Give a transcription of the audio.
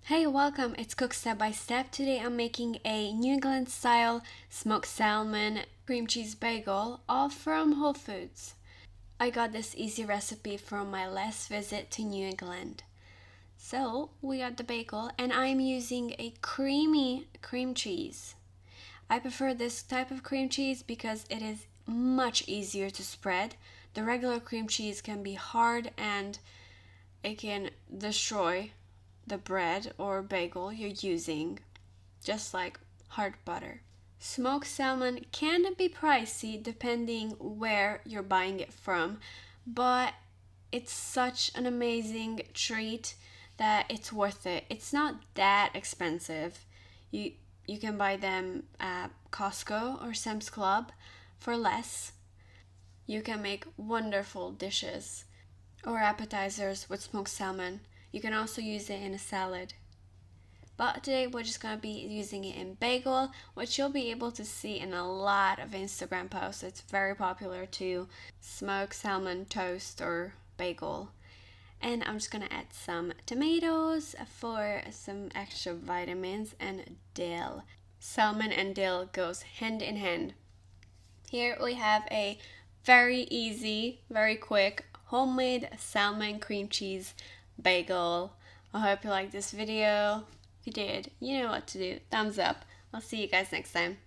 Hey, welcome. It's Cook Step by Step. Today I'm making a New England style smoked salmon cream cheese bagel, all from Whole Foods. I got this easy recipe from my last visit to New England. So we got the bagel, and I'm using a creamy cream cheese. I prefer this type of cream cheese because it is much easier to spread. The regular cream cheese can be hard and it can destroy the bread or bagel you're using, just like hard butter. Smoked salmon can be pricey depending where you're buying it from, but it's such an amazing treat that it's worth it. It's not that expensive. You you can buy them at Costco or Sam's Club for less. You can make wonderful dishes or appetizers with smoked salmon. You can also use it in a salad. But today we're just going to be using it in bagel, which you'll be able to see in a lot of Instagram posts. It's very popular too. Smoked salmon toast or bagel. And I'm just going to add some tomatoes for some extra vitamins and dill. Salmon and dill goes hand in hand. Here we have a very easy, very quick homemade salmon cream cheese bagel. I hope you liked this video. If you did, you know what to do. Thumbs up. I'll see you guys next time.